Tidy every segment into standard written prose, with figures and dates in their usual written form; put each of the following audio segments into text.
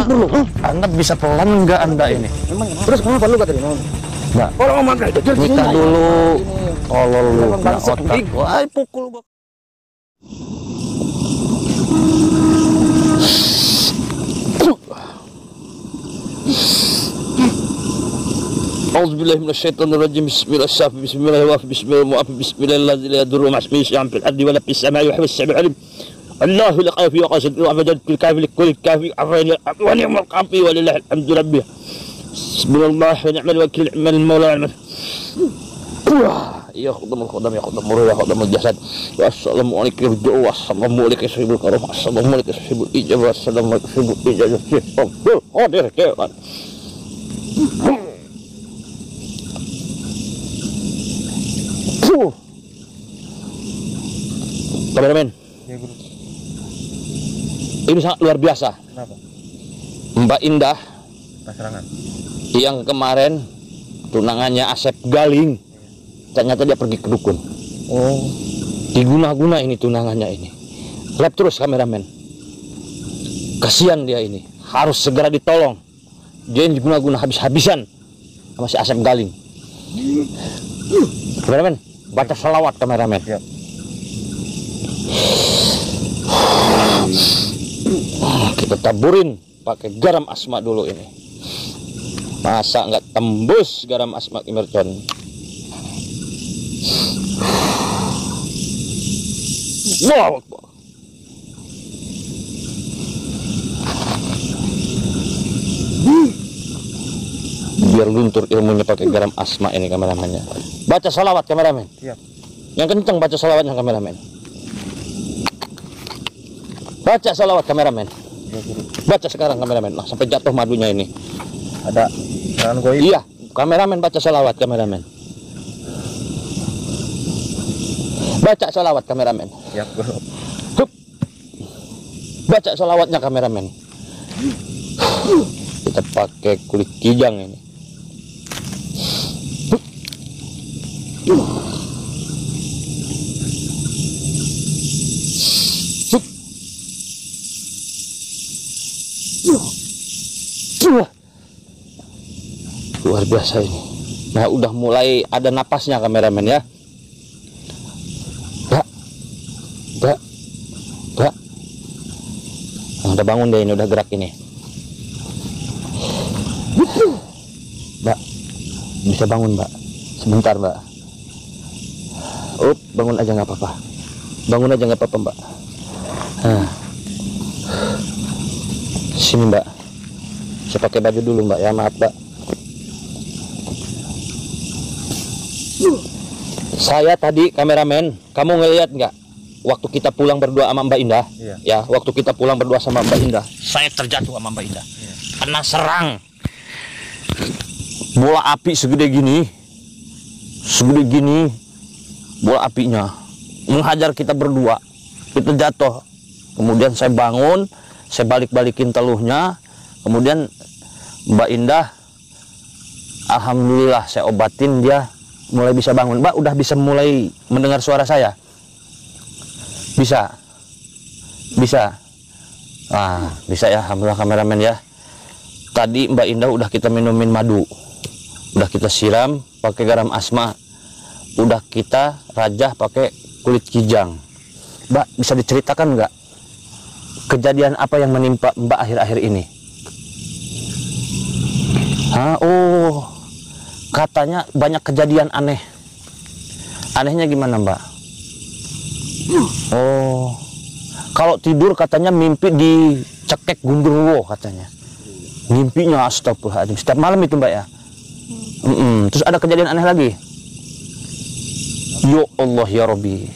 dulu. Anda bisa pelan nggak Anda ini? Terus kenapa lu kata ini? Mbak, Kalau ngomong kayak jujur nikah dulu. Tolol lu, Emang kena bangsat, otak. Dik. Wah, pukul gua. A'udzubillahi minasyaitonirrajim. Bismillahirrahmanirrahim. Bismillahirrahmanirrahim. Bismillahirrahmanirrahim. Fil ardi wa la fis samai wa huwas samiul alim. Allahu la qafi wa qasid wa abadal kul kafi kul kafi afani wa ni'mal qafi wa lillahi alhamdu rabbih. Bismillah wa ni'mal wakil ni'mal maula. Ya khudamul khudam ya khudamul ya khudamul jasad. Wassalamualaikum wassalamualaikum sahibul karam. Assalamualaikum sahibul ijabah. Assalamualaikum sahibul ijabah. Hadir kewan. Kameramen, Ya, Guru. ini sangat luar biasa. Kenapa? Mbak Indah Pasarangan. yang kemarin tunangannya Asep Galing, ternyata dia pergi ke dukun. Oh. Diguna-guna ini tunangannya ini. Lap terus kameramen. Kasihan dia ini, harus segera ditolong. Dia yang diguna-guna habis-habisan sama si Asep Galing. Kameramen, baca salawat kameramen. Ya. Kita taburin pakai garam asma dulu ini. Masa nggak tembus garam asma Imercon? Wow. Biar luntur ilmunya pakai garam asma ini kameramennya. Baca salawat kameramen. Ya. Yang kencang baca salawatnya kameramen. Baca salawat kameramen. Ya, Guru. Baca sekarang kameramen. Nah, sampai jatuh madunya ini. Ada tangan goib. Iya, kameramen baca salawat kameramen. Baca salawat kameramen. Ya, Guru. Hup. Baca salawatnya kameramen. Kita pakai kulit kijang ini. Hup. Luar biasa ini. Nah, udah mulai ada napasnya kameramen ya. Mbak. Nah, udah bangun deh ini, udah gerak ini. Mbak, bisa bangun Mbak. Sebentar Mbak. Bangun aja nggak apa-apa. Bangun aja nggak apa-apa Mbak. Nah. Sini Mbak. Saya pakai baju dulu Mbak ya, maaf Mbak. Saya tadi kameramen, kamu ngelihat nggak waktu kita pulang berdua sama Mbak Indah? Iya. Ya, waktu kita pulang berdua sama Mbak Indah, saya terjatuh sama Mbak Indah. Iya. Kena serang bola api segede gini, bola apinya menghajar kita berdua. Kita jatuh. Kemudian saya bangun, saya balik-balikin teluhnya. Kemudian Mbak Indah, alhamdulillah saya obatin, dia mulai bisa bangun. Mbak udah bisa mulai mendengar suara saya? Bisa? Ah, bisa ya, alhamdulillah kameramen ya. Tadi Mbak Indah udah kita minumin madu, udah kita siram pakai garam asma, udah kita rajah pakai kulit kijang. Mbak bisa diceritakan nggak kejadian apa yang menimpa Mbak akhir-akhir ini? Katanya banyak kejadian aneh. Anehnya gimana Mbak? Kalau tidur katanya mimpi dicekek gundurwo katanya. Mimpinya astagfirullahaladzim. Setiap malam itu Mbak ya? Terus ada kejadian aneh lagi? Ya Allah ya Rabbi.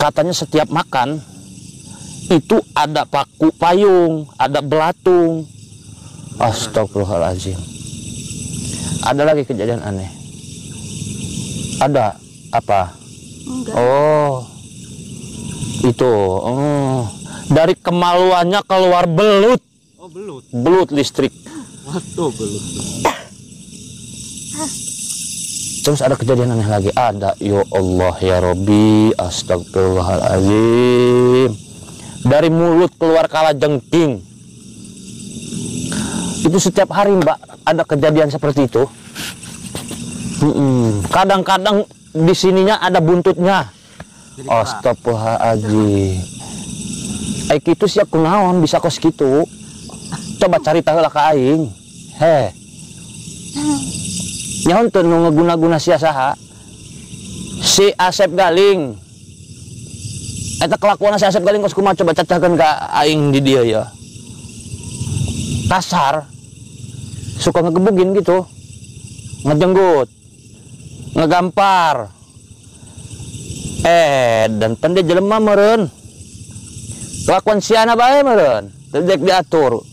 Katanya setiap makan itu ada paku payung, ada belatung. Astagfirullahaladzim. Ada lagi kejadian aneh? Ada apa? Enggak. Itu. Dari kemaluannya keluar belut. Oh, belut. Belut listrik. Waduh, belut. Terus ada kejadian aneh lagi? Ada. Ya Allah ya Rabbi. Astagfirullahaladzim. Dari mulut keluar kalajengking. Itu setiap hari Mbak ada kejadian seperti itu. Kadang-kadang di sininya ada buntutnya. Astagfirullahaladzim. Itu siap kunaon bisa kos gitu. Coba cari tahu lah ke aing. Nyaon teu nu ngaguna-guna sia saha. Si Asep Galing. Eta kelakuan si Asep Galing kos kumaha coba cacahkeun ka aing di dia ya. Kasar. Suka ngegebugin gitu. Ngejenggut. Ngegampar. Dan pandai jelema meureun. Kelakuan siana bae meureun. Teu dek diatur.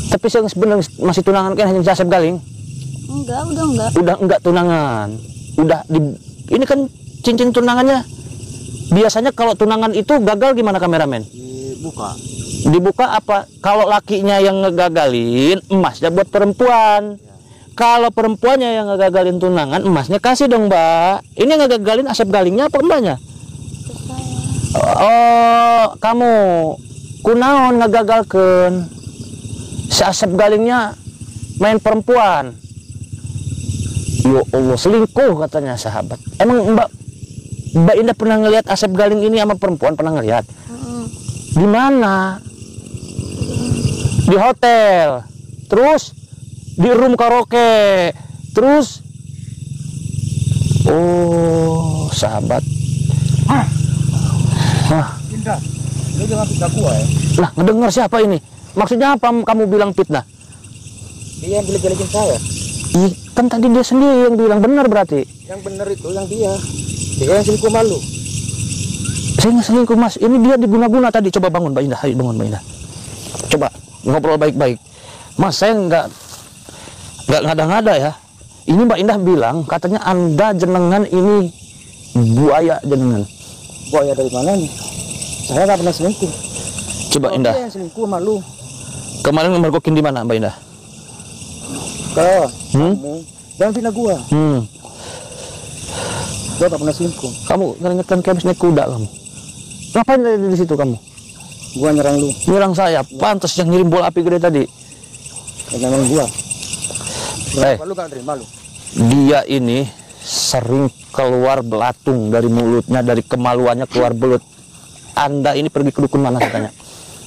Tapi sebenarnya masih tunangan kan hanya si Asep Galing? Enggak, udah enggak. Udah enggak tunangan. Udah ini kan cincin tunangannya. Biasanya kalau tunangan itu gagal gimana kameramen? Dibuka apa? Kalau lakinya yang ngegagalin, emasnya buat perempuan. Kalau perempuannya yang ngegagalin tunangan, emasnya kasih dong, Mbak. Ini yang ngegagalin Asep Galingnya apa mbaknya? Oh, kamu kunaon ngagagalkeun. Si Asep Galingnya main perempuan. Ya Allah, selingkuh katanya sahabat. Emang Mbak Indah pernah ngelihat Asep Galing ini sama perempuan? Pernah ngelihat? Di mana? Di hotel. Terus di room karaoke. Terus oh, sahabat. Indah, lu jangan fitnah gua ya. Lah, ngedengar siapa ini? Maksudnya apa kamu bilang fitnah? Dia yang jelek-jelekin saya. Kan tadi dia sendiri yang bilang benar berarti. Yang benar itu yang dia. Dia yang selingkuh malu. Saya nggak selingkuh Mas. Ini dia diguna-guna tadi. Coba bangun Mbak Indah. Ayo bangun Mbak Indah. Coba ngobrol baik-baik. Mas, saya nggak ngada-ngada ya. Ini Mbak Indah bilang katanya Anda jenengan ini buaya jenengan. Buaya dari mana nih? Saya nggak pernah selingkuh. Coba Indah. Dia yang selingkuh malu. Kemarin mergokin di mana Mbak Indah? Kamu jangan fitnah gua. Gua tak pernah selingkuh. Kamu ngeringetkan kayak habis naik kuda kamu. Ngapain di situ kamu? Gua nyerang lu. Nyerang saya. Pantas yang ngirim bola api gede tadi. Nyerang gua. Lu gak terima lu. Dia ini sering keluar belatung dari mulutnya, dari kemaluannya keluar belut. Anda ini pergi ke dukun mana katanya?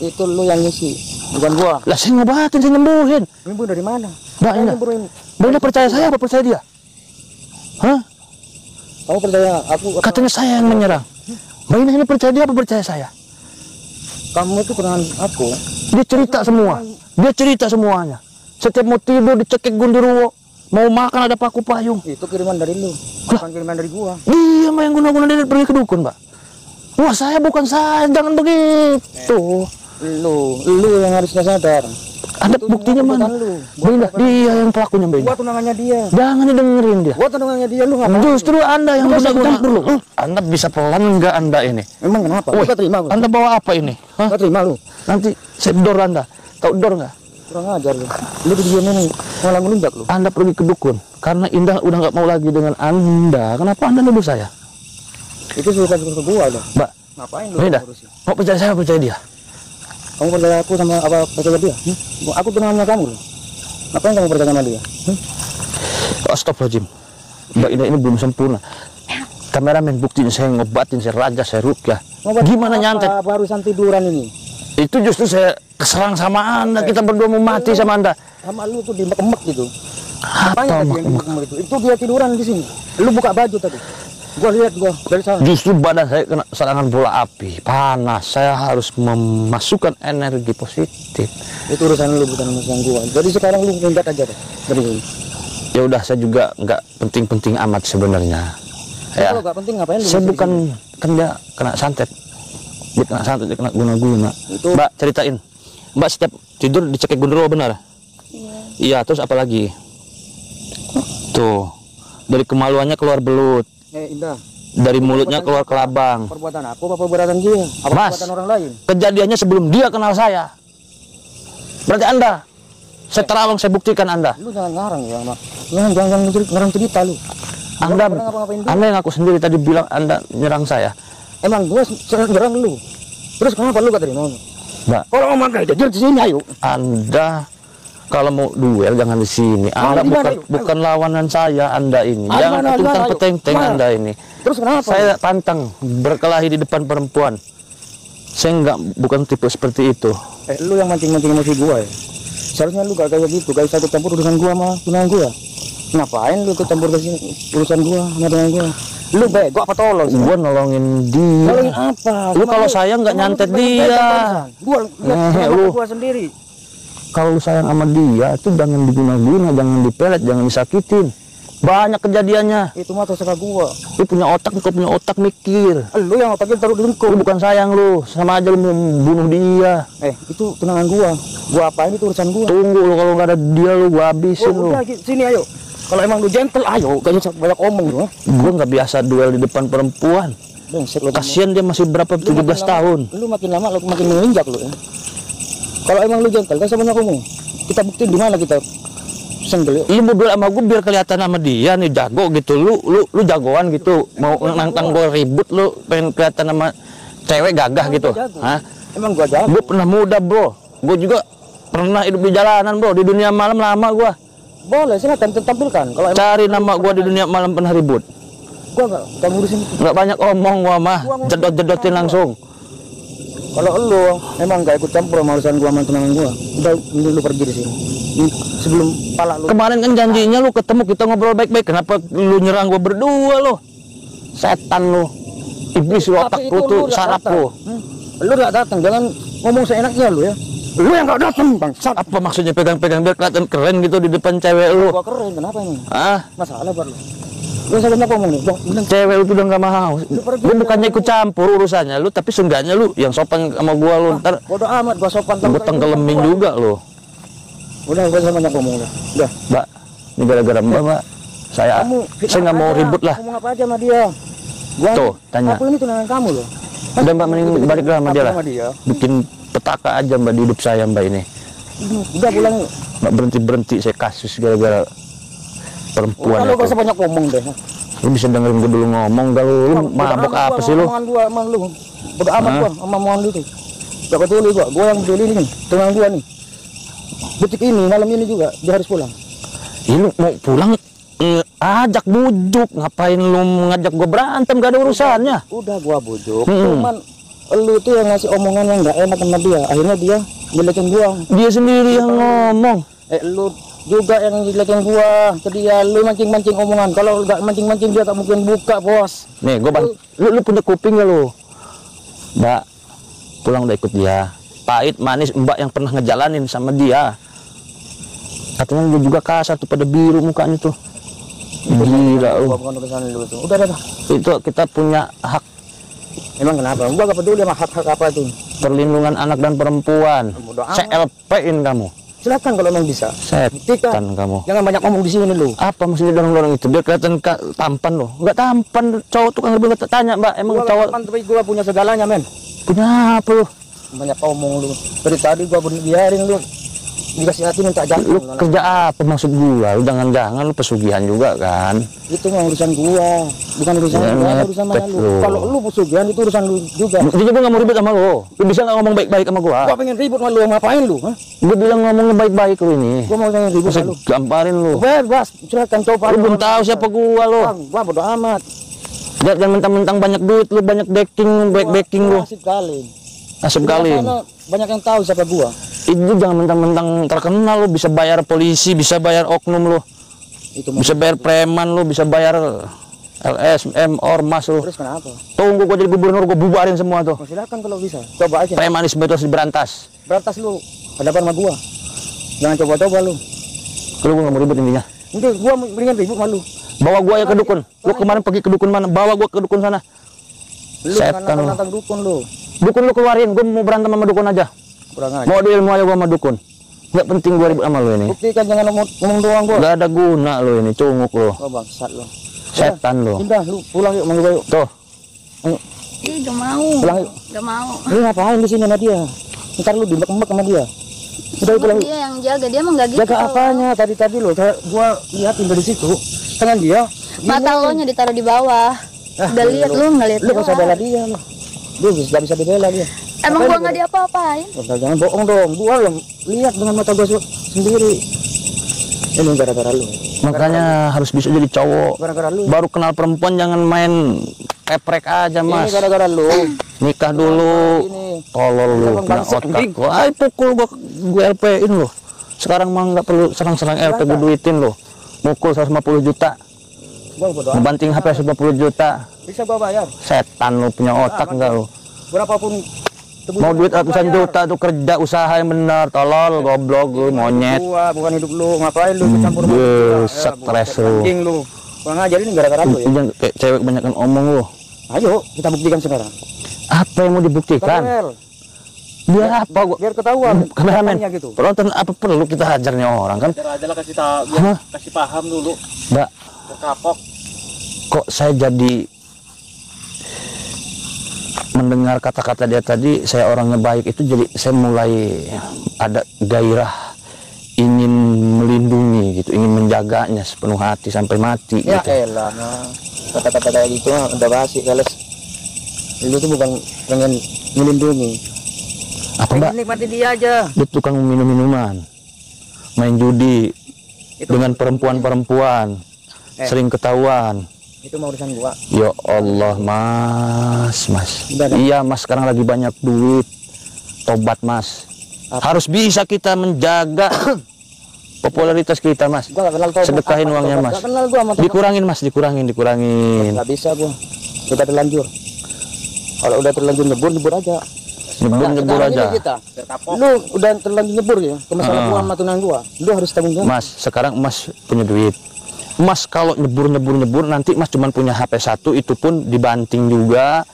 Itu lu yang ngisi, bukan gua. Lah saya ngobatin, saya nyembuhin. Nyembuh dari mana? Mbak Indah. Mbak Indah percaya saya apa percaya dia? Hah? Kamu percaya aku? Katanya saya yang menyerang. Mbak Indah ini percaya dia apa percaya saya? Kamu itu kenal aku. Dia cerita semua. Dia cerita semuanya. Setiap mau tidur dicekik gundurwo. Mau makan ada paku payung. Itu kiriman dari lu, bukan kiriman dari gua. Dia mah yang guna-guna dia pergi ke dukun, Mbak. Wah, saya bukan saya, jangan begitu. Lu yang harusnya sadar. Ada buktinya mana? Mbak Indah, dia yang pelakunya Mbak Indah. Gua tunangannya dia. Jangan didengerin dia. Gua tunangannya dia, lu ngapain? Justru Anda yang guna-guna. Anda bisa pelan enggak Anda ini? Emang kenapa? Lu gak terima gua. Anda bawa apa ini? Gak terima lu. Nanti saya dor Anda. Tahu dor nggak? Kurang ajar lu. Lu didiamin nih, malah ngelunjak lu. Anda pergi ke dukun karena Indah udah nggak mau lagi dengan Anda. Kenapa Anda nuduh saya? Itu sudah ke gua loh. Mbak, Ngapain lu? Indah, mau percaya saya percaya dia? Kamu percaya aku sama apa percaya dia? Aku tunangannya kamu loh. Ngapain kamu percaya sama dia? Astagfirullahaladzim. Mbak Indah ini belum sempurna. Kameramen buktiin saya ngobatin, saya raja, saya rukyah. Gimana nyantet? Barusan tiduran ini. Itu justru saya keserang sama Anda. Kita berdua mau mati sama Anda. Sama lu tuh dimek-mek gitu. Apa Apanya tadi yang dimek-mek itu? Itu dia tiduran di sini. Lu buka baju tadi. Gua lihat gua dari sana. Justru badan saya kena serangan bola api, panas. Saya harus memasukkan energi positif. Itu urusan lu bukan urusan gua. Jadi sekarang lu minggat aja deh dari sini. Ya udah, saya juga nggak penting-penting amat sebenarnya. Ya. Kalau nggak penting ngapain lu? Saya bukan kan dia kena santet. Dia kena santet, dia kena guna-guna. Itu Mbak ceritain. Mbak setiap tidur dicekik gundurwo benar? Iya. Iya, terus apa lagi? Tuh. Dari kemaluannya keluar belut. Indah. Dari mulutnya keluar kelabang. Perbuatan aku apa perbuatan dia? Apa Mas, perbuatan orang lain? kejadiannya sebelum dia kenal saya. Berarti Anda. Saya terawang, saya buktikan Anda. Lu jangan ngarang ya, Mak. Jangan ngarang cerita lu. Anda yang aku sendiri tadi bilang Anda nyerang saya. Emang gua nyerang lu. Terus kenapa lu gak terima? Mbak, Kalau mau makan dia di sini ayo. Anda Kalau mau duel jangan di sini. Anda bukan lawanan saya, Anda ini. Jangan tentang petenteng Anda ini. Terus kenapa? Saya pantang berkelahi di depan perempuan. Saya bukan tipe seperti itu. Lu yang mancing-mancing emosi gua ya. Seharusnya lu gak kayak gitu, gak usah ikut campur urusan gua sama tunangan gua. Ngapain lu ikut campur ke sini urusan gua sama tunangan gua? Lu bego apa tolong? Gua nolongin dia. Nolongin apa? Lu kalau sayang nggak nyantet dia. Gua lihat gua sendiri. Kalau lu sayang sama dia, itu jangan diguna-guna, jangan dipelet, jangan disakitin. Banyak kejadiannya. Itu mah terserah gua. Lu punya otak, kau punya otak mikir. Lu yang otaknya taruh di lingkup. Lu bukan sayang lu, sama aja lu mau bunuh dia. Itu tunangan gua. Gua apain itu urusan gua? Tunggu lu, kalau nggak ada dia lu gua habisin lu. Udah sini ayo. Kalau emang lu gentle, ayo. Kayaknya banyak omong lu. Gua nggak biasa duel di depan perempuan. Kasian dia masih berapa, 17 tahun. Lu makin lama lu makin menginjak lu ya. Kalau emang lu gentle, kan sebanyak omong. Kita buktiin di mana kita senggel. Lu mau duel sama gua biar kelihatan sama dia nih jago gitu. Lu jagoan gitu. Mau nantang gua ribut, lu pengen kelihatan sama cewek gagah gitu. Hah? Emang gua jago. Gua pernah muda, bro. Gua juga pernah hidup di jalanan, bro. Di dunia malam lama gua. Boleh, silakan tampilkan. Kalau cari nama gua di dunia malam pernah ribut. Gua enggak ngurusin itu. Enggak banyak omong gua mah. Jedot-jedotin langsung. Kalau lu emang enggak ikut campur sama urusan gua sama tunangan gua, udah lu pergi di sini. Sebelum pala lu. Kemarin kan janjinya lu ketemu kita ngobrol baik-baik. Kenapa lu nyerang gua berdua lu? Setan lu. Iblis lu, otak lu tuh sarap lu. Lu enggak datang, jangan ngomong seenaknya lu ya. Lu yang enggak datang, bangsat. Apa maksudnya pegang-pegang biar kelihatan keren gitu di depan cewek lu? Gua keren, kenapa ini? Hah? Masalah buat lu. Lu sebenarnya ngomong nih, cewek lu tuh udah nggak mau. Lu bukannya ikut campur urusannya lu, tapi seenggaknya lu yang sopan sama gua lu. Ntar bodo amat, gua sopan. gua tenggelamin juga lu. Udah, gua sama banyak ngomong udah. Mbak, ini gara-gara Mbak. Saya nggak mau ribut lah. Ngomong apa aja sama dia. Gua tuh, tanya. Aku ini tunangan kamu loh. Udah Mbak, mending balik lah sama dia lah. Bikin petaka aja Mbak di hidup saya Mbak ini. Udah pulang yuk. Mbak berhenti saya kasus gara-gara perempuan. Kalau gak usah banyak ngomong deh. Lu bisa dengerin gue dulu ngomong gak lu mabok apa sih lu? Omongan gua emang lu. Bodo amat gua sama omongan lu tuh. Gak peduli gua yang peduli nih, tunangan gua nih. Detik ini, malam ini juga dia harus pulang. Ya lu mau pulang ajak bujuk, ngapain lu ngajak gua berantem, gak ada urusannya. Udah gua bujuk, cuman lu tuh yang ngasih omongan yang gak enak sama dia. Akhirnya dia jelekin gua. Dia sendiri yang ngomong. Lu juga yang jelekin gua ke dia, lu mancing-mancing omongan. Kalau nggak mancing-mancing dia tak mungkin buka, bos. Nih gua lu punya kuping gak lu? Mbak pulang udah ikut dia, pahit manis Mbak yang pernah ngejalanin sama dia. Katanya dia juga kasar tuh, pada biru mukanya tuh. Gila lu. Udah. Itu kita punya hak. Emang kenapa? Gua gak peduli sama hak-hak apa itu. Perlindungan anak dan perempuan. CLP-in kamu. Silakan kalau memang bisa. Setan kamu. Jangan banyak ngomong di sini lu. Apa maksudnya dorong-dorong itu? Biar kelihatan tampan loh. Enggak tampan, cowok tuh kan lebih tanya, Mbak. Emang gua cowok tampan, tapi gua punya segalanya, men. Punya apa lu? Banyak ngomong lu. Dari tadi gua biarin lu dikasih hati minta jantung. Lu kerja apa maksud gua? Lu jangan-jangan lu pesugihan juga kan? Itu mah urusan gua, bukan urusan gua, urusan mana lu. Kalau lu pesugihan itu urusan lu juga. Jadi gua nggak mau ribut sama lu. Lu bisa nggak ngomong baik-baik sama gua? Gua pengen ribut sama lu, ngapain lu? Gua bilang ngomongnya baik-baik lu ini. Gua mau pengen ribut sama lu. Gamparin lu. Bebas, silakan coba. Lu belum tahu siapa gua lu. Gua bodo amat. Jangan mentang-mentang banyak duit lu, banyak backing lu. Asik kali. Asik kali. Banyak yang tahu siapa gua. Itu jangan mentang-mentang terkenal lu, bisa bayar polisi, bisa bayar oknum lu. Itu bisa bayar preman lu, bisa bayar LSM, ormas lu. Terus kenapa? Tunggu gua jadi gubernur, gua bubarin semua tuh. Silakan kalau bisa. Coba aja. Premanisme itu harus diberantas. Berantas lu. Hadapan sama gua. Jangan coba-coba lu. Kalau gua nggak mau ribut intinya. Nanti gua mendingan ribut sama lu. Bawa gua ya ke dukun. Lu kemarin pergi ke dukun mana? Bawa gua ke dukun sana. Lu nantang dukun lu. Dukun lu keluarin, gua mau berantem sama dukun aja. Kurang aja. Mau ada ilmu aja gua sama dukun. Nggak penting gua ribut sama lu ini. Buktikan, jangan ngomong doang gua. Nggak ada guna lu ini, cunguk lu. Oh bangsat lu. Setan lu. Pindah lu, pulang yuk, manggil gua yuk. Tuh. Ayo. Ih, gak mau. Pulang yuk. Gak mau. Lu ngapain di sini sama dia? Ntar lu dimbek-mbek sama dia. Udah pulang yuk. Dia yang jaga, dia emang gak gitu. Jaga apanya? Tadi lo gua liatin dari situ. Tangan dia. Mata lo nya ditaruh di bawah. Udah lihat lu, nggak lihat. Lu nggak usah bela dia lu. Dia nggak bisa dibela dia. Emang gua nggak diapa-apain? Udah, jangan bohong dong. Gua yang lihat dengan mata gua sendiri. Ini gara-gara lu. Makanya harus bisa jadi cowok. Gara-gara lu. Baru kenal perempuan jangan main keprek aja, Mas. Ini gara-gara lu. Nikah dulu. Ini. Tolol lu, punya Bangsat, otak. anjing. Ay, pukul gua LP-in loh. Sekarang mah nggak perlu serang-serang LP, gua duitin loh. Mukul 150 juta. Gua bodo amat. Ngebanting HP 150 juta. Bisa gua bayar. Setan lu, punya otak enggak lu? Berapapun Mau duit ratusan juta tuh kerja usaha yang bener, tolol, goblok lu, monyet. Gua bukan hidup lu, ngapain lu campur sama Stres lu. anjing lu. Gua ngajarin ini gara-gara lu ya. Jangan kayak cewek kebanyakan omong lu. Ayo, kita buktikan sekarang. Apa yang mau dibuktikan? Karel, Biar apa gua? biar ketahuan. Kameramen, Katanya gitu. penonton apa perlu kita hajarnya orang kan? Biar aja lah kasih tahu, biar kasih paham dulu. Mbak, Biar kapok. kok saya jadi mendengar kata-kata dia tadi, saya orangnya baik itu jadi saya mulai ada gairah ingin melindungi gitu, ingin menjaganya sepenuh hati sampai mati Ya gitu. elah, nah. Kata-kata kayak gitu mah udah basi kales. Lu tuh bukan pengen melindungi. Apa Mbak? Pengen nikmati dia aja. Dia tukang minum minuman, main judi Itu dengan perempuan-perempuan, sering ketahuan. itu mau urusan gua. Ya Allah, Mas. Udah, dah. Iya, Mas, sekarang lagi banyak duit. Tobat, Mas. Harus bisa kita menjaga popularitas kita, Mas. Gua gak kenal tobat. Sedekahin Apa uangnya, tobat? Mas. Gak kenal gua sama tobat. Dikurangin, Mas, dikurangin. Gak bisa gua. Udah terlanjur. Kalau udah terlanjur nyebur aja. Nyebur Sekarang aja. ini kita. Biar kapok. Lu udah terlanjur nyebur ya ke masalah gua sama tunangan gua. Lu harus tanggung jawab. Mas, sekarang Mas punya duit. Mas kalau nyebur nanti Mas cuman punya HP 1, itu pun dibanting juga.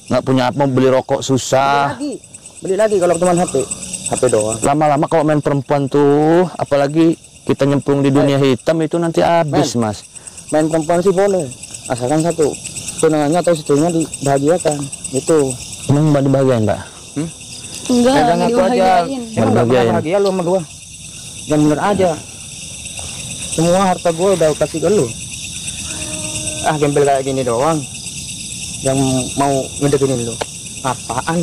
Nggak punya apa, beli rokok susah. Beli lagi kalau cuma HP doang. Lama-lama kalau main perempuan tuh, apalagi kita nyemplung di dunia hitam itu nanti habis, Mas. Main perempuan sih boleh, asalkan satu tunangannya atau istrinya dibahagiakan. Itu. Emang Mbak dibahagiain, Mbak? Enggak, Jangan nggak ngaku aja. dibahagiain. Emang gak pernah Dibahagiain. bahagia lu sama gua. Yang bener aja. Semua harta gua udah kasih ke lu. Ah, gembel kayak gini doang. Yang mau ngedeketin lu. Apaan?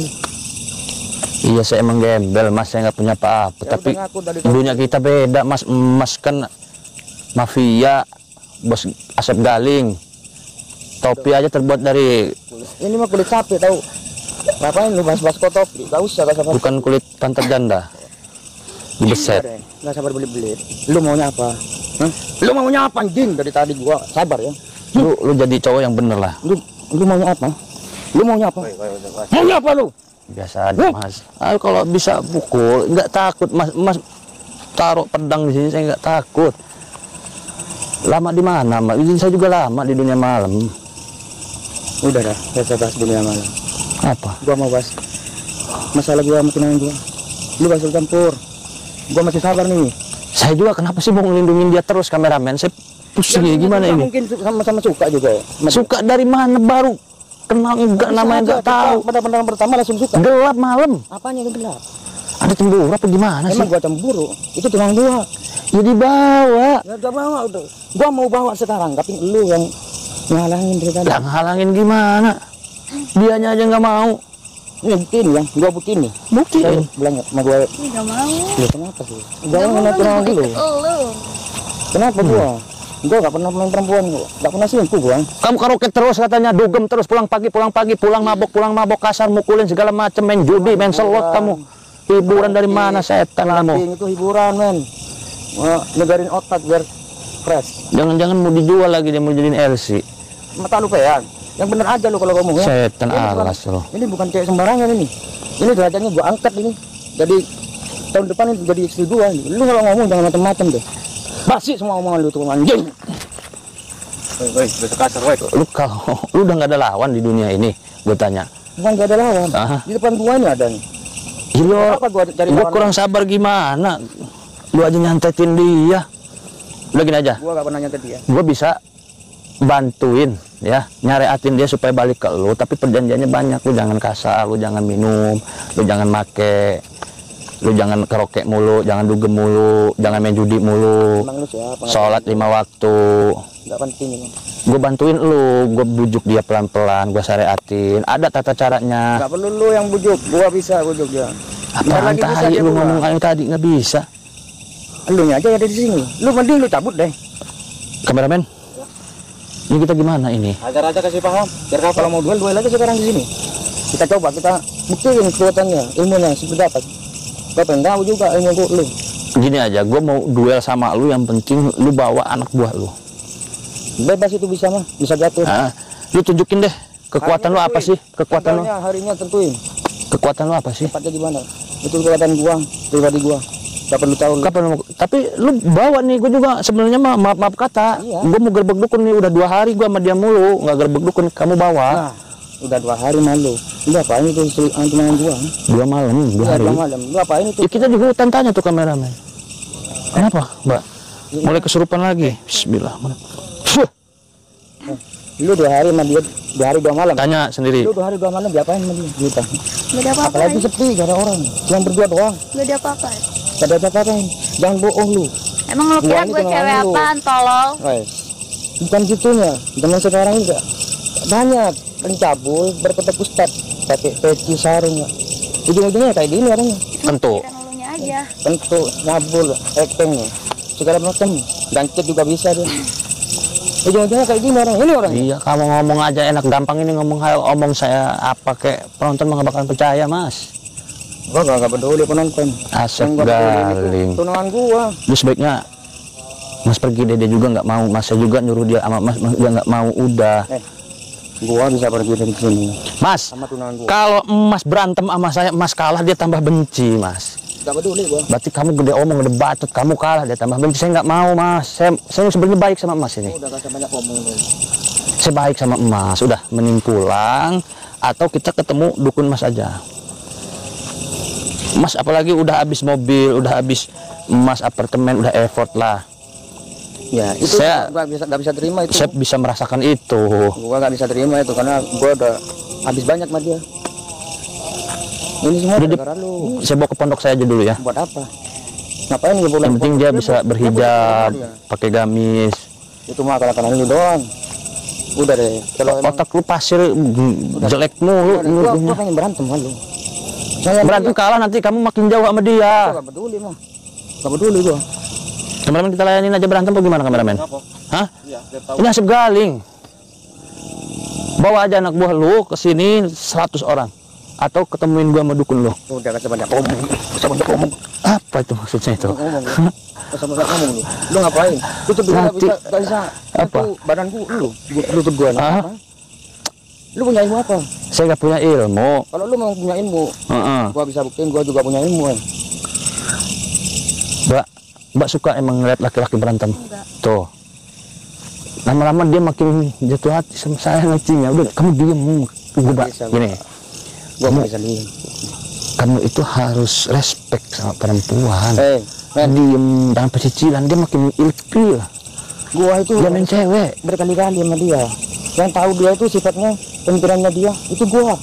Iya, saya emang gembel, Mas. Saya nggak punya apa-apa. Ya Tapi udah ngaku dari dunia kita beda, Mas. Mas kan mafia, bos Asep Galing. Topi aja terbuat dari ini mah kulit sapi tahu. Ngapain lu bahas-bahas kotopi? Gak usah, gak sabar. bukan kulit pantat janda. Dibeset. Gak sabar beli-beli. Lu maunya apa? Hah? Lu maunya apa anjing? Dari tadi gua sabar ya. Lu jadi cowok yang bener lah. Lu maunya apa? Lu maunya apa? Maunya apa lu? Biasa aja, Mas. Kalau bisa pukul, nggak takut, Mas. Mas taruh pedang di sini, saya nggak takut. Lama di mana, Mas? Saya juga lama di dunia malam. Udah dah, saya bahas dunia malam. Apa? Gua mau bahas masalah gua sama tunangan gua. Lu gak usah campur. Gua masih sabar nih. Saya juga kenapa sih mau ngelindungin dia terus, kameramen? Saya pusing ya, gimana ini? Mungkin sama-sama suka juga ya. Suka dari mana baru? Kenal enggak, namanya enggak tahu. Pada pandangan pertama langsung suka. Gelap malam. Apanya yang gelap? Ada cemburu apa gimana sih? Emang gua cemburu. Itu tunangan gua. Ya dibawa. Ya udah bawa udah. Gua mau bawa sekarang, tapi lu yang ngalangin dari tadi. Lah ngalangin gimana? Dianya aja nggak mau. Ini buktiin ya, gua buktiin nih. Buktiin. Bilang sama gua, Ih, nggak mau. lu kenapa sih? Gua Nggak mau, ngeliat tunangan nggak dulu. ikut elu. Kenapa gua? Gua gak pernah main perempuan, gak pernah selingkuh gua. Kamu karaoke terus katanya, dugem terus, pulang pagi, pulang mabok, kasar, mukulin segala macam, main judi, main slot kamu. Hiburan dari mana setan kamu? Itu hiburan, men. Ngegarin otak biar fresh. Jangan-jangan mau dijual lagi, dia mau jadiin LC. Mata lu peang. Yang bener aja lu kalau ngomong ya. Setan alas lo. Ini bukan cewek sembarangan ini. Ini derajatnya gua angkat ini. Jadi tahun depan ini jadi istri gua. Lu kalau ngomong jangan macam-macam deh. Basi semua omongan lu tuh anjing. Woi, besok kasar, woi. Lu udah nggak ada lawan di dunia ini, gue tanya. Bukan gak ada lawan. Ah. Di depan gua ini ada nih. Gila, Kenapa gua cari gue lawan? kurang sabar gimana? Lu aja nyantetin dia. Udah gini aja, Gua gak pernah nyantet dia. gue bisa bantuin ya, nyareatin dia supaya balik ke lu, tapi perjanjiannya banyak. Lu jangan kasar, lu jangan minum, lu jangan make, lu jangan karaoke mulu, jangan dugem mulu, jangan main judi mulu, Emang lu siapa? sholat 5 waktu. Gak penting ini. Gue bantuin lu, gue bujuk dia pelan-pelan, gue syariatin. Ada tata caranya. Nggak perlu lu yang bujuk, gua bisa bujuk dia. Apaan tadi lu ngomong kayak tadi nggak bisa. Lu nya aja ada di sini. Lu mending lu cabut deh. Kameramen, ini kita gimana ini? Ajar aja kasih paham. Biar kapok. Kalau mau duel aja sekarang di sini. Kita coba, kita buktiin kekuatannya, ilmunya seperti apa. Gua pengen tahu juga ilmu lu. Gini aja, gue mau duel sama lu, yang penting lu bawa anak buah lu. Bebas itu bisa mah, bisa jatuh. Nah, lu tunjukin deh kekuatan lu apa sih? Kekuatan lu. Harinya tentuin. Kekuatan lu apa sih? Tepatnya di mana? Itu kekuatan gua, pribadi gua. Gak perlu tahu. Kapan lu? Tapi lu bawa nih, gue juga sebenarnya maaf kata. Iya. Gue mau gerbek dukun nih, udah 2 hari gue sama dia mulu, nggak gerbek dukun. Kamu bawa. Nah, udah 2 hari malu. Lu apain itu tunangan gua? 2 malam, 2 hari. 2 malam. Lu apain itu? Ya, kita di hutan, tanya tuh kameramen. Kenapa, Mbak? Mulai kesurupan lagi. Bismillah. Lu 2 hari sama dia, 2 hari 2 malam. Tanya sendiri. Lu 2 hari 2 malam diapain sama dia? Di hutan. Gak ada apa-apa. Apalagi sepi, gak ada orang. Cuma berdua doang. Gak ada apa-apa. Gak ada apa-apain. Jangan bohong lu. Emang lu kira Gua gue ini cewek tunangan lu. apaan, tolol? Guys, bukan gitunya. Zaman sekarang ini gak banyak pencabul berkata ustad pakai peci sarung ya. Ujung-ujungnya kayak gini orangnya. Tentu. Pikiran elunya aja. Tentu nyabul, actingnya segala macam. Gancet juga bisa dia. Ujung-ujungnya kayak gini orang. Ini orang. Iya, kamu ngomong aja enak, gampang ini ngomong. Hayo omong saya apa kek, penonton nggak bakalan percaya, Mas. Gua gak peduli penonton. Asep Yang gua peduli itu galing. tunangan gua. Lu sebaiknya Mas pergi deh, dia juga nggak mau. Mas saya juga nyuruh dia sama Mas dia nggak mau, udah. Gua bisa pergi dari sini. Mas, Sama tunangan gua. kalau Mas berantem sama saya, Mas kalah, dia tambah benci, Mas. Gak peduli gua. Berarti kamu gede omong, gede bacot, kamu kalah, dia tambah benci. Saya nggak mau, Mas. Saya sebenarnya baik sama Mas ini. Udah gak usah banyak ngomong lu. Saya baik sama Mas. Udah, mending pulang atau kita ketemu dukun Mas aja. Mas apalagi udah habis mobil, udah habis Mas apartemen, udah effort lah. Ya, itu Saya- gua gak bisa terima itu. Saya bisa merasakan itu. Gua gak bisa terima itu karena gua udah habis banyak sama dia. Ini semua Udah, gara-gara lu. Saya bawa ke pondok saya aja dulu ya. Buat apa? Ngapain lu pulang? Yang penting dia bisa berhijab, Dia. pakai gamis. Itu mah akal-akalan lu doang. Udah deh. Kalau emang Otak lu pasir jelek mulu. gua pengen berantem sama lu. Saya Berantem kalah nanti kamu makin jauh sama dia. gak peduli mah. Gak peduli gua. Kameramen kita layanin aja berantem apa gimana kameramen? Kapok. Hah? Iya, biar tahu. Ini Asep Galing. Bawa aja anak buah lu ke sini 100 orang. Atau ketemuin gua sama dukun lu. Udah gak banyak ngomong. Gak banyak ngomong. Apa itu maksudnya itu? Ngomong. Gak banyak ngomong lu. Lu ngapain? Lu tuh gak Nanti. bisa. Gak bisa. Apa? Itu badanku lu. Lu tuh gua. Hah? Apa? Lu punya ilmu apa? Saya nggak punya ilmu. Kalau lu mau punya ilmu, Heeh. gua bisa buktiin gua juga punya ilmu. Mbak suka emang ngeliat laki-laki berantem? Enggak. Tuh. Lama-lama dia makin jatuh hati sama saya ngecinya. Udah, kamu diem. Udah, bisa, gini. Gua gak bisa diem. Kamu itu harus respect sama perempuan. Men, Diem, jangan pecicilan. Dia makin ilfil. gua itu Dia main cewek. berkali-kali sama dia. Yang tahu dia itu sifatnya, pemikirannya dia, itu gua.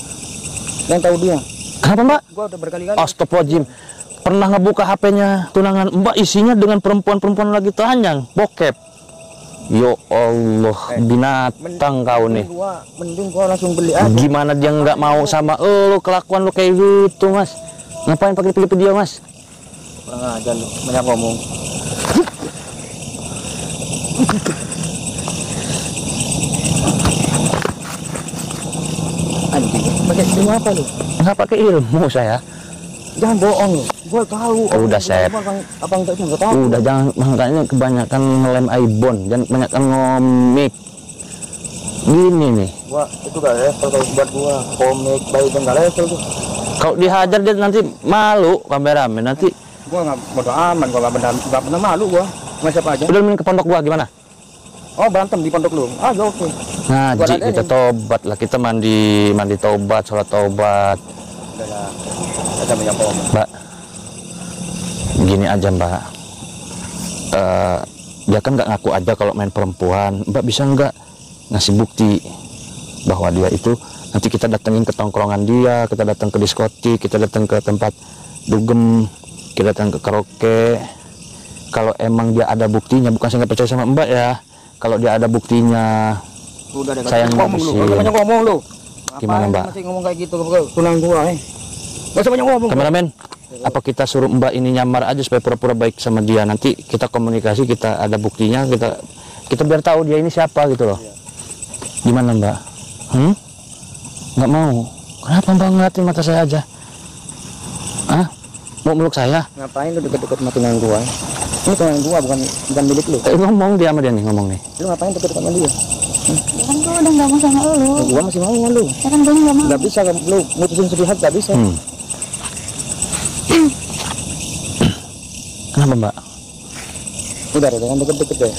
Yang tahu dia. Kenapa Mbak? Gua udah berkali-kali. Astagfirullahaladzim. Pernah ngebuka HP-nya tunangan Mbak, isinya dengan perempuan-perempuan lagi telanjang, bokep. Yo Allah, binatang kau nih. Mending gua langsung beli aja. Gimana dia nggak mau sama lu, kelakuan lu kayak gitu, Mas? Ngapain pakai pilih dia, Mas? Kurang aja lu, banyak ngomong. Anjing, pakai ilmu apa lu? Nggak pakai ilmu saya. Jangan bohong lu. Gua tahu. Udah, Sep. Apa enggak itu enggak tahu. Udah jangan, makanya kebanyakan ngelem ibon, jangan kebanyakan ngomik. Gini nih, Gua itu gak level kalau buat gua komik baik dan gak level tuh. kalau dihajar dia nanti malu kameramen nanti. Gua nggak bodo aman, gua nggak pernah malu gua. Sama siapa aja. Udah main ke pondok gua gimana? Oh berantem di pondok lu. Ah ya oke. Ngaji Gua kita ladenin. tobat lah, kita mandi tobat, sholat tobat. Udah lah. Ada banyak ngomong. Mbak, gini aja Mbak. Dia kan nggak ngaku aja kalau main perempuan. Mbak bisa nggak ngasih bukti bahwa dia itu, nanti kita datengin ke tongkrongan dia, kita datang ke diskotik, kita datang ke tempat dugem, kita datang ke karaoke. Kalau emang dia ada buktinya, bukan saya nggak percaya sama Mbak ya, Kalau dia ada buktinya, Udah deh, saya ngomong lu. ngabisin. Banyak ngomong lu. Gimana, Apaan Mbak? Masih ngomong kayak gitu ke tunang gua, Gak usah banyak ngomong. Kameramen, apa kita suruh Mbak ini nyamar aja supaya pura-pura baik sama dia? Nanti kita komunikasi, kita ada buktinya, kita biar tahu dia ini siapa gitu loh. Gimana Mbak? Nggak mau? Kenapa Mbak ngeliatin mata saya aja? Hah? Mau meluk saya? Ngapain lu deket-deket sama tunang gua? Ini tunang gua bukan milik lu. Ngomong dia sama dia nih, ngomong nih. Lu ngapain deket-deket sama dia? Ya kan gua udah nggak mau sama lu. Gua masih mau sama lu. Ya kan gua nggak mau. Gak bisa lu mutusin sepihak, gak bisa. Kenapa Mbak? Udah deh, jangan deket-deket deh.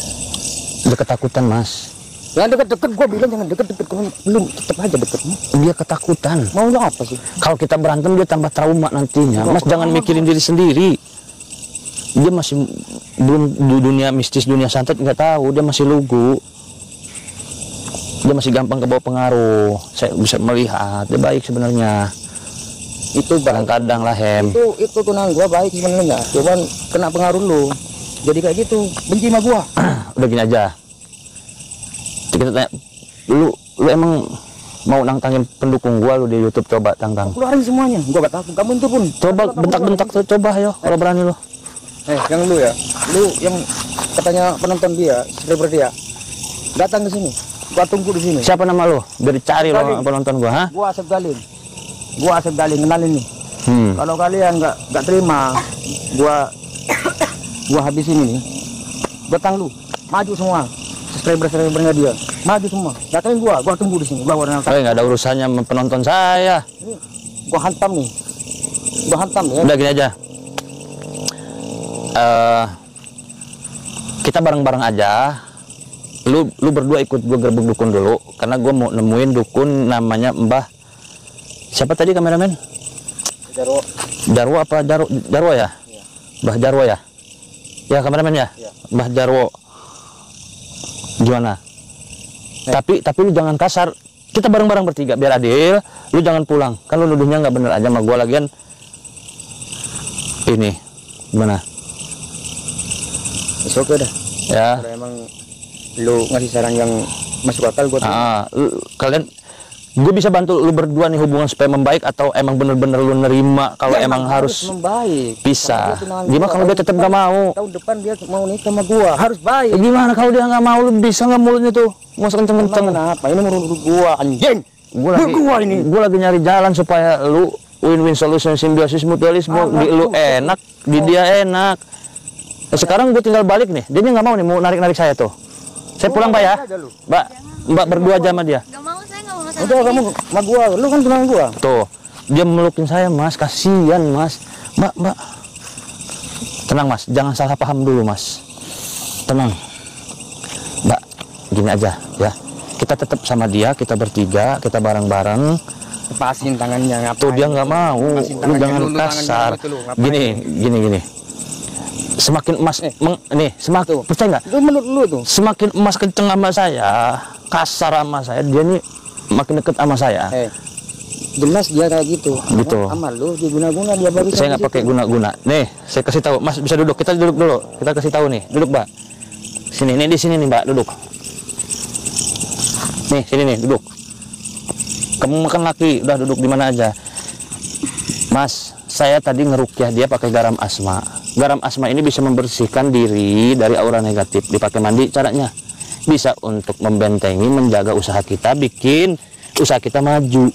Dia ketakutan Mas. Jangan deket-deket, gua bilang jangan deket-deket. Lu tetep aja deket. Dia ketakutan. Mau lu apa sih? Kalau kita berantem dia tambah trauma nantinya. Mas jangan mikirin diri sendiri. Dia masih belum di dunia mistis, dunia santet nggak tahu. Dia masih lugu. Dia masih gampang kebawa pengaruh. Saya bisa melihat dia baik sebenarnya. Itu Kadang-kadang lah Hem. Itu tunang gua baik sebenarnya. Cuman kena pengaruh lu. Jadi kayak gitu, benci sama gua. Udah gini aja. Kita tanya, lu emang mau nantangin pendukung gua lu di YouTube? Coba tantang. Keluarin semuanya. Gua gak takut. Kamu itu pun. Coba bentak-bentak tuh, coba ayo kalau berani lu. Yang lu ya. Lu yang katanya penonton dia, subscriber dia. Datang ke sini. Gua tunggu di sini. Siapa nama lu? Biar dicari lo penonton gua, ha? Gua Asep Galin. Kenalin nih. Kalau kalian nggak terima, gua habisin ini. Datang lu. Maju semua. Subscribernya dia. Maju semua. Datangin gua tunggu di sini. Gua Nggak ada urusannya sama penonton saya. Gua hantam nih. Ya. Udah gini aja. Kita bareng-bareng aja. Lu berdua ikut gue gerbek dukun dulu, karena gue mau nemuin dukun namanya Mbah. Siapa tadi kameramen? Jarwo apa Jarwo ya? Iya. Mbah Jarwo ya? Ya kameramen ya? Iya. Mbah Jarwo. Gimana? Tapi lu jangan kasar. Kita bareng-bareng bertiga biar adil. Lu jangan pulang. Kan lu nuduhnya nggak bener aja sama gue lagian. Ini gimana? Oke dah. Ya. Kalau emang lu ngasih saran yang masuk akal gua kalian gue bisa bantu lu berdua nih hubungan supaya membaik, atau emang bener-bener lu nerima kalau emang harus membaik. Bisa. Gimana kalau dia tetap nggak mau? Tahun depan dia mau nikah sama gua, harus baik. Gimana kalau dia nggak mau? Lu bisa nggak mulutnya tuh mau kenceng-kenceng? Kenapa? Ini menurut gua anjing. Gua lagi nyari jalan supaya lu win-win solution, simbiosis mutualisme. Di lu enak, di dia enak. Sekarang gue tinggal balik nih, dia nggak mau nih, mau narik-narik saya tuh. Saya pulang Pak ya, Mbak berdua aja sama dia. Gak mau, saya nggak mau sama Udah kamu sama gua, lu kan tunangan gua. Tuh, dia melukin saya Mas, kasihan Mas. Mbak, tenang Mas, jangan salah paham dulu Mas. Tenang, Mbak, gini aja ya. Kita tetap sama dia, kita bertiga, kita bareng-bareng. Lepasin tangannya, ngapain? Tuh dia nggak mau, lu jangan kasar. Gini. Semakin emas, semakin percaya nggak? Itu menurut lu tuh. Semakin emas kenceng sama saya, kasar sama saya, dia nih makin deket sama saya. Jelas dia kayak gitu. Gitu. Amal lu diguna-guna dia baru. Saya nggak pakai guna-guna. Nih, saya kasih tahu. Mas bisa duduk. Kita duduk dulu. Kita kasih tahu nih. Duduk Mbak. Sini, nih di sini nih Mbak. Duduk. Nih sini nih duduk. Kamu makan laki. Udah duduk di mana aja. Mas, saya tadi ngerukyah dia pakai garam asma. Garam asma ini bisa membersihkan diri dari aura negatif. Dipakai mandi caranya. Bisa untuk membentengi, menjaga usaha kita, bikin usaha kita maju.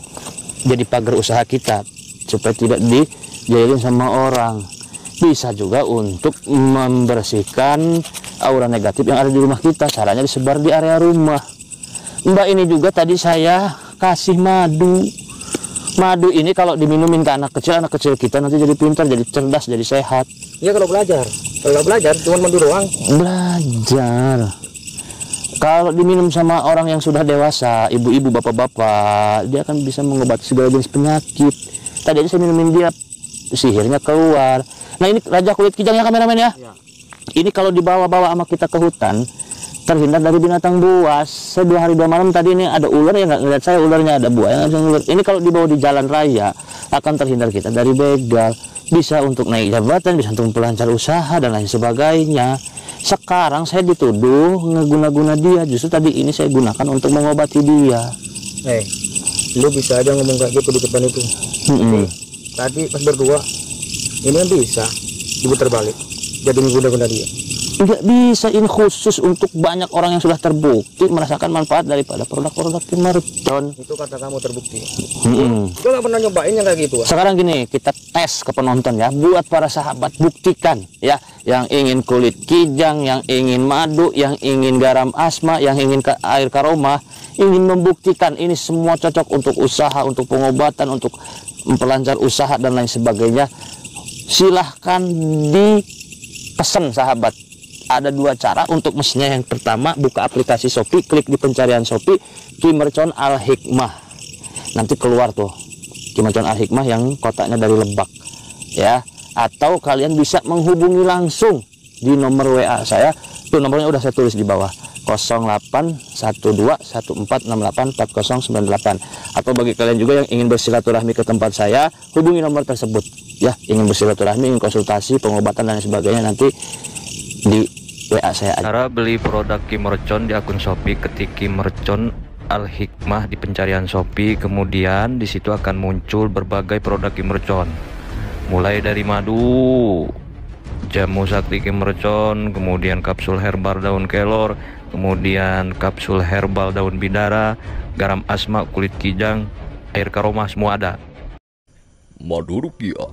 Jadi pagar usaha kita supaya tidak dijailin sama orang. Bisa juga untuk membersihkan aura negatif yang ada di rumah kita. Caranya disebar di area rumah. Mbak ini juga tadi saya kasih madu. Madu ini kalau diminumin ke anak kecil kita nanti jadi pintar, jadi cerdas, jadi sehat. Ya kalau belajar cuma madu doang. Belajar. Kalau diminum sama orang yang sudah dewasa, ibu-ibu, bapak-bapak, dia akan bisa mengobati segala jenis penyakit. Tadi aja saya minumin dia, sihirnya keluar. Nah ini raja kulit kijang ya kameramen ya. Ini kalau dibawa-bawa sama kita ke hutan, terhindar dari binatang buas. 2 hari 2 malam tadi ini ada ular yang nggak ngeliat saya, ularnya ada buaya yang ular. Ini kalau dibawa di jalan raya akan terhindar kita dari begal. bisa untuk naik jabatan, bisa untuk memperlancar usaha dan lain sebagainya. Sekarang saya dituduh ngeguna-guna dia, justru tadi ini saya gunakan untuk mengobati dia. Lu bisa aja ngomong kayak gitu di depan itu. Tadi pas berdua ini kan bisa diputar balik jadi ngeguna-guna dia. Nggak bisa, ini khusus untuk banyak orang yang sudah terbukti merasakan manfaat daripada produk-produk Ki Mercon. Itu kata kamu terbukti. Gue gak pernah nyobain yang kayak gitu. Sekarang gini, kita tes ke penonton ya, buat para sahabat, buktikan ya, yang ingin kulit kijang, yang ingin madu, yang ingin garam asma, yang ingin air karoma, ingin membuktikan ini semua cocok untuk usaha, untuk pengobatan, untuk memperlancar usaha dan lain sebagainya. Silahkan dipesan sahabat. Ada dua cara untuk mesinnya. Yang pertama, buka aplikasi Shopee, klik di pencarian Shopee Ki Mercon Al Hikmah, nanti keluar tuh Ki Mercon Al Hikmah yang kotaknya dari Lebak ya. Atau kalian bisa menghubungi langsung di nomor WA saya tuh, nomornya udah saya tulis di bawah, 081214684098. Atau bagi kalian juga yang ingin bersilaturahmi ke tempat saya, hubungi nomor tersebut ya. Ingin bersilaturahmi, ingin konsultasi, pengobatan dan sebagainya, nanti di WA saya. Cara beli produk Ki Mercon di akun Shopee, ketik Ki Mercon Al Hikmah di pencarian Shopee, kemudian di situ akan muncul berbagai produk Ki Mercon, mulai dari madu, jamu sakti Ki Mercon, kemudian kapsul herbal daun kelor, kemudian kapsul herbal daun bidara, garam asma, kulit kijang, air karoma, semua ada. Madu rukiah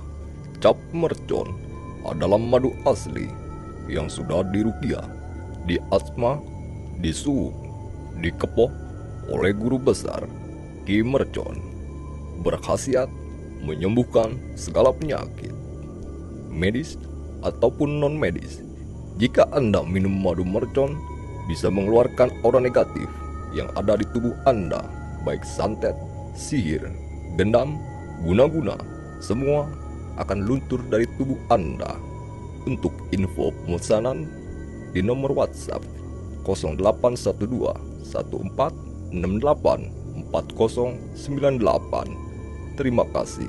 cap mercon adalah madu asli yang sudah dirukiah, diasma, disuuk, dikepoh oleh guru besar Ki Mercon, berkhasiat menyembuhkan segala penyakit medis ataupun non medis. Jika Anda minum madu mercon, bisa mengeluarkan aura negatif yang ada di tubuh Anda, baik santet, sihir, dendam, guna-guna, semua akan luntur dari tubuh Anda. Untuk info pemesanan di nomor WhatsApp 0812 1468 4098. Terima kasih.